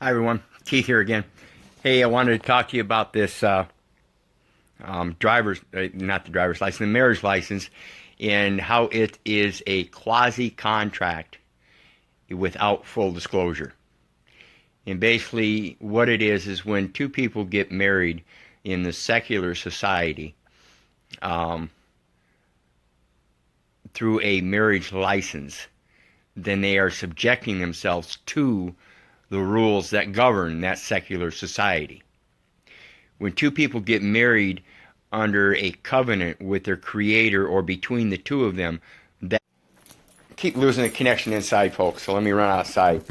Hi everyone, Keith here again. Hey, I wanted to talk to you about this not the driver's license, the marriage license, and how it is a quasi contract without full disclosure. And basically, what it is when two people get married in the secular society um, through a marriage license, then they are subjecting themselves to the rules that govern that secular society. When two people get married under a covenant with their creator or between the two of them, that keep losing the connection inside, folks. So let me run outside.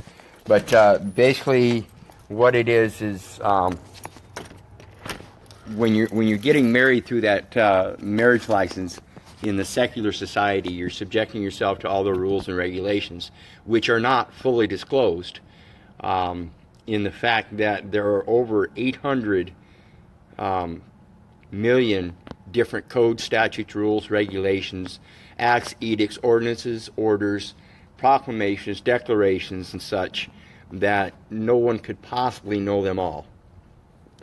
But basically, what it is when you're getting married through that marriage license in the secular society, you're subjecting yourself to all the rules and regulations, which are not fully disclosed. In the fact that there are over 800 million different codes, statutes, rules, regulations, acts, edicts, ordinances, orders, proclamations, declarations, and such, that no one could possibly know them all.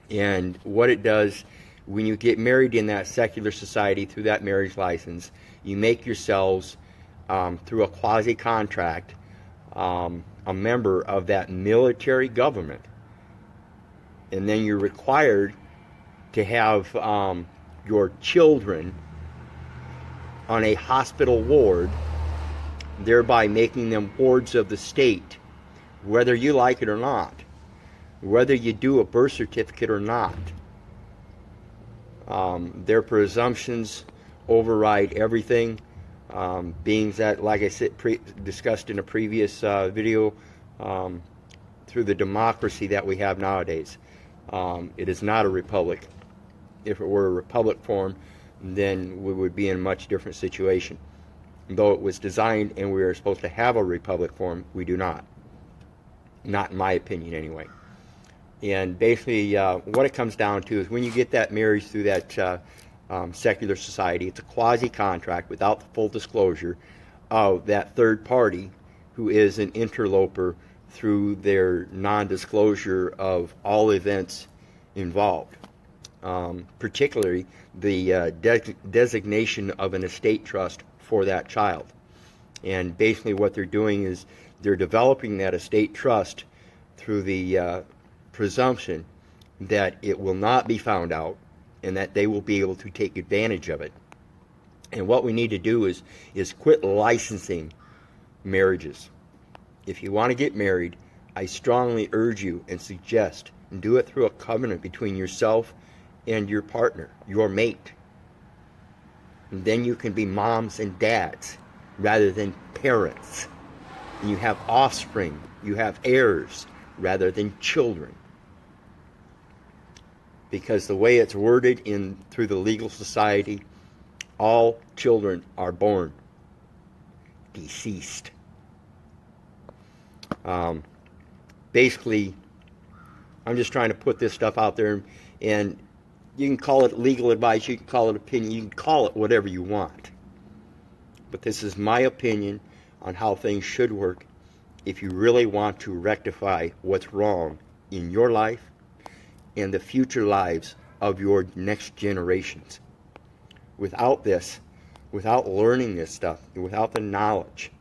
And what it does, when you get married in that secular society through that marriage license, you make yourselves, through a quasi contract, a member of that military government. And then you're required to have your children on a hospital ward, thereby making them wards of the state, whether you like it or not, whether you do a birth certificate or not. Their presumptions override everything, being that, like I said, discussed in a previous video, through the democracy that we have nowadays. It is not a republic. If it were a republic form, then we would be in a much different situation. Though it was designed and we are supposed to have a republic form, we do not. Not in my opinion, anyway. And basically, what it comes down to is when you get that marriage through that secular society, it's a quasi-contract without the full disclosure of that third party who is an interloper through their non-disclosure of all events involved. Particularly the designation of an estate trust for that child. And basically what they're doing is they're developing that estate trust through the presumption that it will not be found out and that they will be able to take advantage of it. And what we need to do is quit licensing marriages. If you want to get married, I strongly urge you and suggest do it through a covenant between yourself and your partner, your mate. And then you can be moms and dads rather than parents. And you have offspring, you have heirs rather than children. Because the way it's worded in through the legal society, all children are born deceased. Basically, I'm just trying to put this stuff out there, and you can call it legal advice, you can call it opinion, you can call it whatever you want. But this is my opinion on how things should work if you really want to rectify what's wrong in your life and the future lives of your next generations. Without this, without learning this stuff, without the knowledge,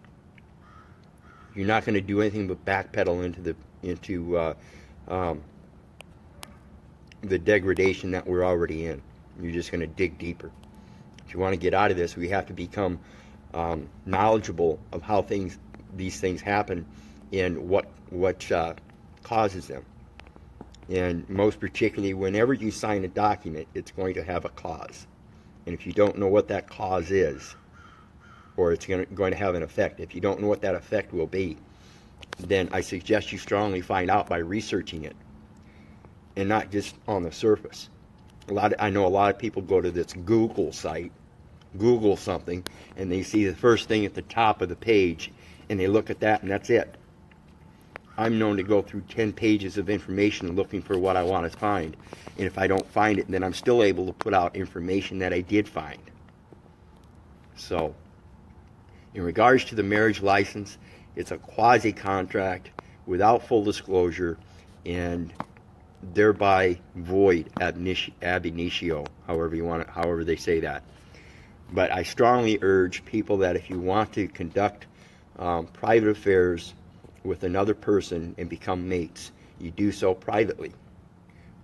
you're not going to do anything but backpedal into the degradation that we're already in. You're just going to dig deeper. If you want to get out of this, we have to become knowledgeable of how these things happen and what causes them. And most particularly, whenever you sign a document, it's going to have a cause. And if you don't know what that cause is, or it's going to have an effect, if you don't know what that effect will be, then I suggest you strongly find out by researching it, and not just on the surface. I know a lot of people go to this Google site, Google something, and they see the first thing at the top of the page, and they look at that, and that's it. I'm known to go through 10 pages of information looking for what I want to find. And if I don't find it, then I'm still able to put out information that I did find. So, in regards to the marriage license, it's a quasi-contract without full disclosure, and thereby void ab initio, however they say that. But I strongly urge people that if you want to conduct private affairs with another person and become mates, you do so privately.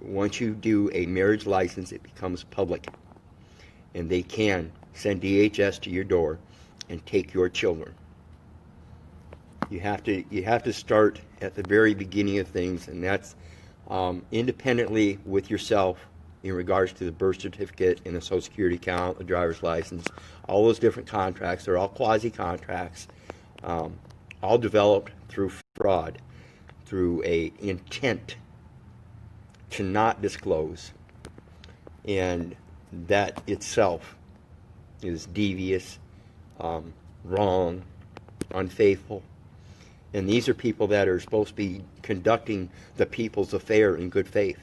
Once you do a marriage license, it becomes public, and they can send DHS to your door and take your children. You have to start at the very beginning of things, and that's independently with yourself in regards to the birth certificate and the Social Security account, the driver's license, all those different contracts. They're all quasi contracts, all developed through fraud, through a intent to not disclose, and that itself is devious, wrong, unfaithful. And these are people that are supposed to be conducting the people's affair in good faith.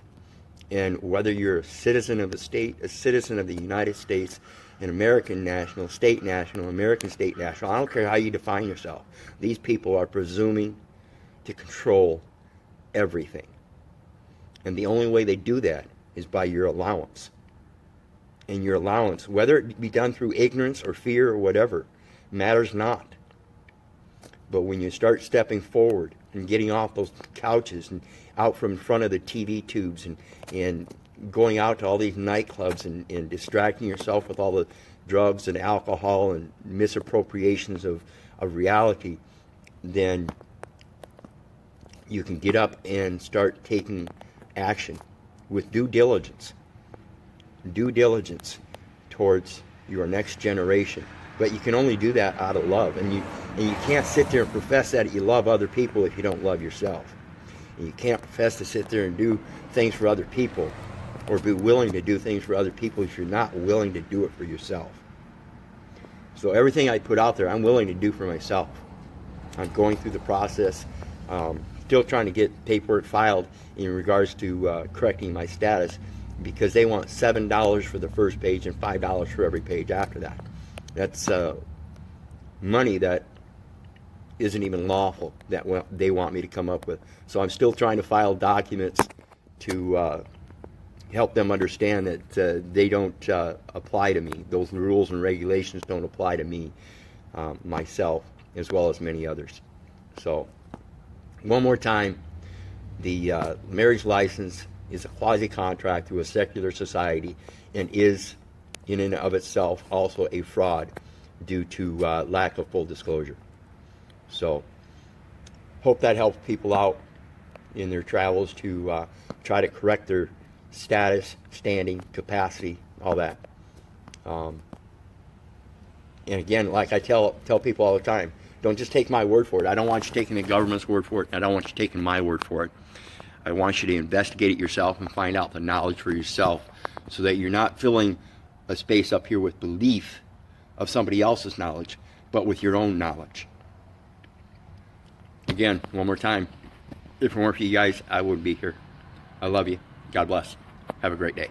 And whether you're a citizen of the state, a citizen of the United States, an American national, state national, American state national, I don't care how you define yourself, these people are presuming to control everything. And the only way they do that is by your allowance. And your allowance, whether it be done through ignorance or fear or whatever, matters not. But when you start stepping forward and getting off those couches and out from in front of the TV tubes and going out to all these nightclubs and distracting yourself with all the drugs and alcohol and misappropriations of reality, then you can get up and start taking action with due diligence towards your next generation. But you can only do that out of love, and you can't sit there and profess that you love other people if you don't love yourself. And you can't profess to sit there and do things for other people or be willing to do things for other people if you're not willing to do it for yourself. So everything I put out there, I'm willing to do for myself. I'm going through the process, still trying to get paperwork filed in regards to correcting my status, because they want $7 for the first page and $5 for every page after that. That's money that isn't even lawful that they want me to come up with. So I'm still trying to file documents to help them understand that they don't apply to me. Those rules and regulations don't apply to me, myself, as well as many others. So one more time, the marriage license is a quasi-contract through a secular society and is in and of itself also a fraud due to lack of full disclosure. So hope that helps people out in their travels to try to correct their status, standing, capacity, all that. And again, like I tell people all the time, don't just take my word for it. I don't want you taking the government's word for it. I don't want you taking my word for it. I want you to investigate it yourself and find out the knowledge for yourself, so that you're not filling a space up here with belief of somebody else's knowledge, but with your own knowledge. Again, one more time, if it weren't for you guys, I wouldn't be here. I love you. God bless. Have a great day.